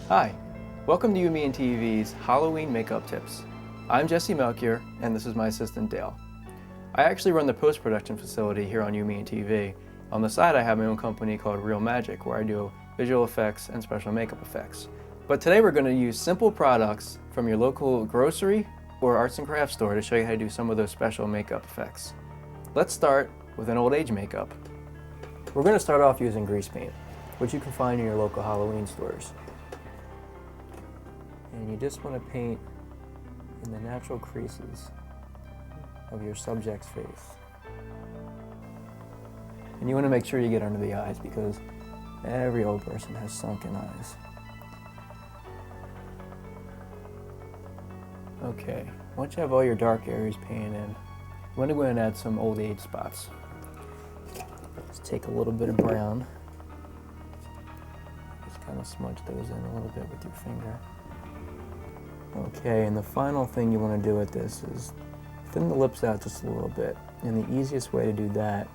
Hi, welcome to UME and TV's Halloween Makeup Tips. I'm Jesse Melchior, and this is my assistant Dale. I actually run the post-production facility here on UME and TV. On the side, I have my own company called Real Magic, where I do visual effects and special makeup effects. But today we're going to use simple products from your local grocery or arts and crafts store to show you how to do some of those special makeup effects. Let's start with an old age makeup. We're going to start off using grease paint, which you can find in your local Halloween stores. And you just want to paint in the natural creases of your subject's face. And you want to make sure you get under the eyes because every old person has sunken eyes. Okay, once you have all your dark areas painted in, you want to go ahead and add some old age spots. Just take a little bit of brown. Just kind of smudge those in a little bit with your finger. Okay, and the final thing you want to do with this is thin the lips out just a little bit. And the easiest way to do that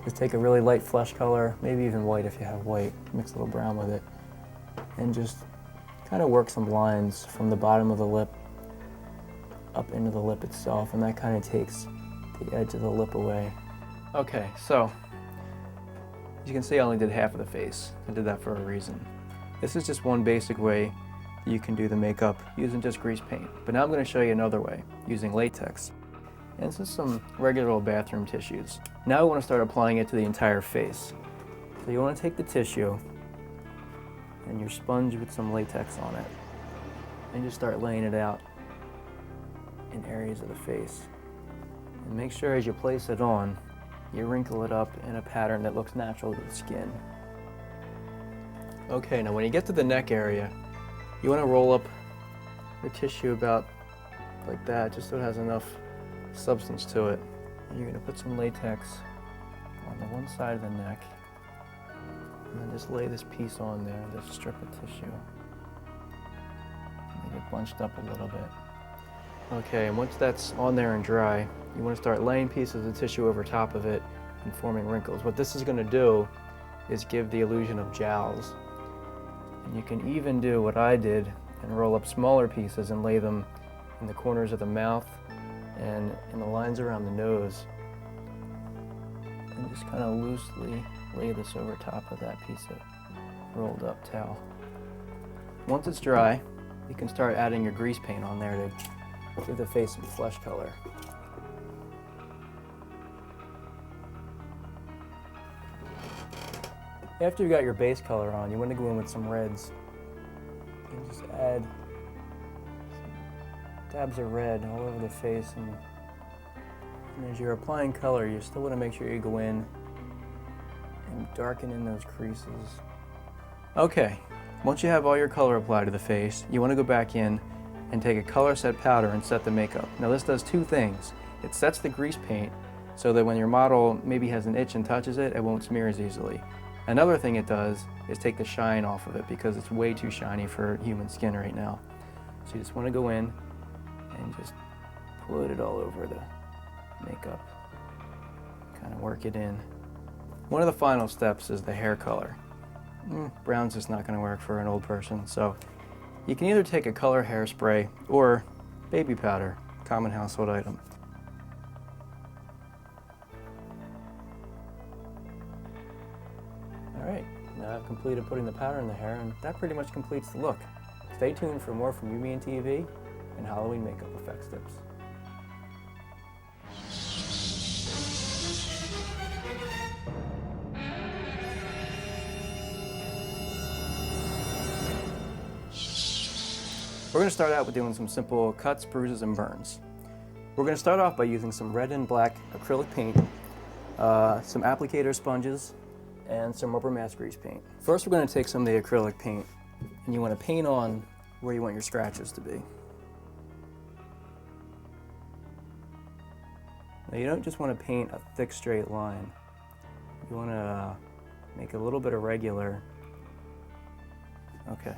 is take a really light flesh color, maybe even white if you have white, mix a little brown with it, and just kind of work some lines from the bottom of the lip up into the lip itself, and that kind of takes the edge of the lip away. Okay, so as you can see, I only did half of the face. I did that for a reason. This is just one basic way you can do the makeup using just grease paint. But now I'm going to show you another way, using latex. And this is some regular old bathroom tissues. Now I want to start applying it to the entire face. So you want to take the tissue and your sponge with some latex on it and just start laying it out in areas of the face. And make sure as you place it on, you wrinkle it up in a pattern that looks natural to the skin. Okay, now when you get to the neck area, you want to roll up your tissue about like that, just so it has enough substance to it. And you're going to put some latex on the one side of the neck, and then just lay this piece on there, this strip of tissue. Make it bunched up a little bit. Okay, and once that's on there and dry, you want to start laying pieces of tissue over top of it and forming wrinkles. What this is going to do is give the illusion of jowls. And you can even do what I did and roll up smaller pieces and lay them in the corners of the mouth and in the lines around the nose. And just kind of loosely lay this over top of that piece of rolled up towel. Once it's dry, you can start adding your grease paint on there to give the face some flesh color. After you got your base color on, you want to go in with some reds and just add some dabs of red all over the face. And as you're applying color, you still want to make sure you go in and darken in those creases. Okay, once you have all your color applied to the face, you want to go back in and take a color set powder and set the makeup. Now this does two things. It sets the grease paint so that when your model maybe has an itch and touches it, it won't smear as easily. Another thing it does is take the shine off of it because it's way too shiny for human skin right now. So you just want to go in and just put it all over the makeup. Kind of work it in. One of the final steps is the hair color. Brown's just not going to work for an old person, so you can either take a color hairspray or baby powder, common household item. Alright, now I've completed putting the powder in the hair, and that pretty much completes the look. Stay tuned for more from UME and TV and Halloween makeup effects tips. We're going to start out with doing some simple cuts, bruises, and burns. We're going to start off by using some red and black acrylic paint, some applicator sponges, and some rubber mask grease paint. First, we're going to take some of the acrylic paint, and you want to paint on where you want your scratches to be. Now, you don't just want to paint a thick straight line. You want to make a little bit irregular. Okay.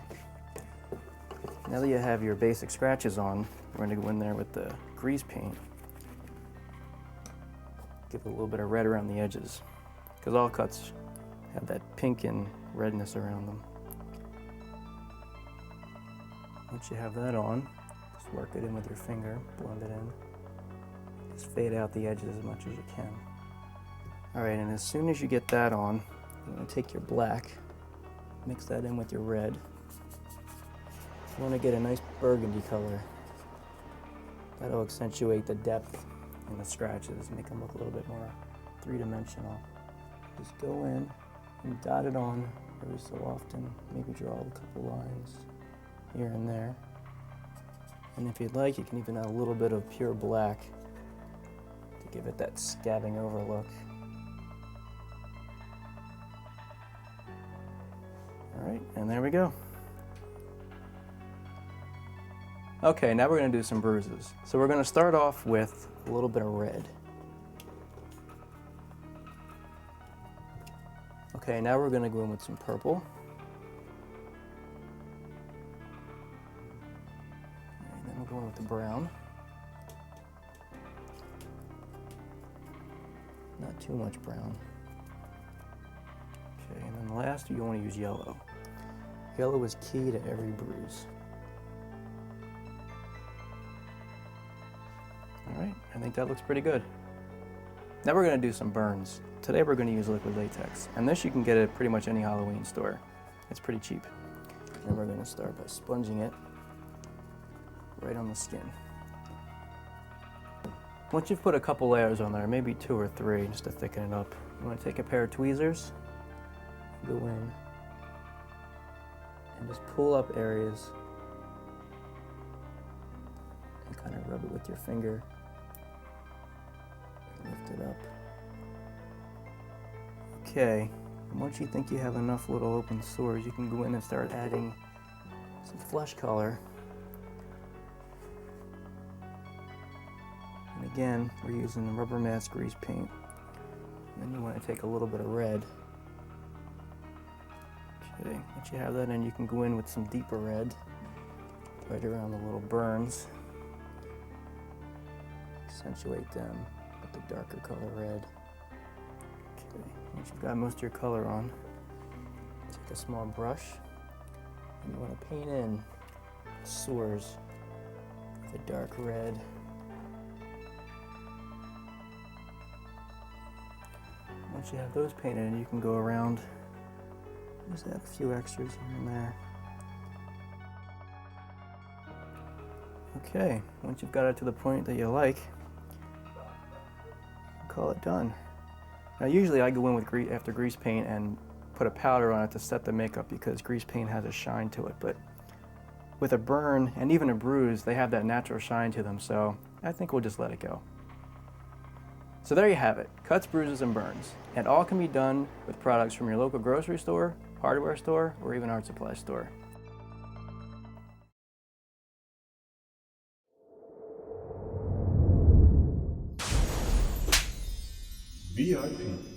Now that you have your basic scratches on, we're going to go in there with the grease paint. Give it a little bit of red around the edges, because all cuts have that pink and redness around them. Once you have that on, just work it in with your finger, blend it in. Just fade out the edges as much as you can. All right, and as soon as you get that on, you're gonna take your black, mix that in with your red. You wanna get a nice burgundy color. That'll accentuate the depth and the scratches, make them look a little bit more three-dimensional. Just go in and dot it on every so often. Maybe draw a couple lines here and there. And if you'd like, you can even add a little bit of pure black to give it that scabbing over look. All right, and there we go. Okay, now we're gonna do some bruises. So we're gonna start off with a little bit of red. Okay, now we're gonna go in with some purple. And then we'll go in with the brown. Not too much brown. Okay, and then last, you wanna use yellow. Yellow is key to every bruise. All right, I think that looks pretty good. Now we're gonna do some burns. Today we're gonna use liquid latex, and this you can get at pretty much any Halloween store. It's pretty cheap. And we're gonna start by sponging it right on the skin. Once you've put a couple layers on there, maybe 2 or 3, just to thicken it up, you wanna take a pair of tweezers, go in, and just pull up areas, and kind of rub it with your finger. Lift it up. Okay, and once you think you have enough little open sores, you can go in and start adding some flesh color. And again, we're using the rubber mask grease paint. And then you want to take a little bit of red. Okay, once you have that in, you can go in with some deeper red right around the little burns. Accentuate them. The darker color red. Okay, once you've got most of your color on, take a small brush and you want to paint in sores with a dark red. Once you have those painted in, you can go around, just add a few extras here and there. Okay, once you've got it to the point that you like, call it done. Now usually I go in with after grease paint and put a powder on it to set the makeup because grease paint has a shine to it, but with a burn and even a bruise, they have that natural shine to them, so I think we'll just let it go. So there you have it, cuts, bruises, and burns. And all can be done with products from your local grocery store, hardware store, or even art supply store. VIP.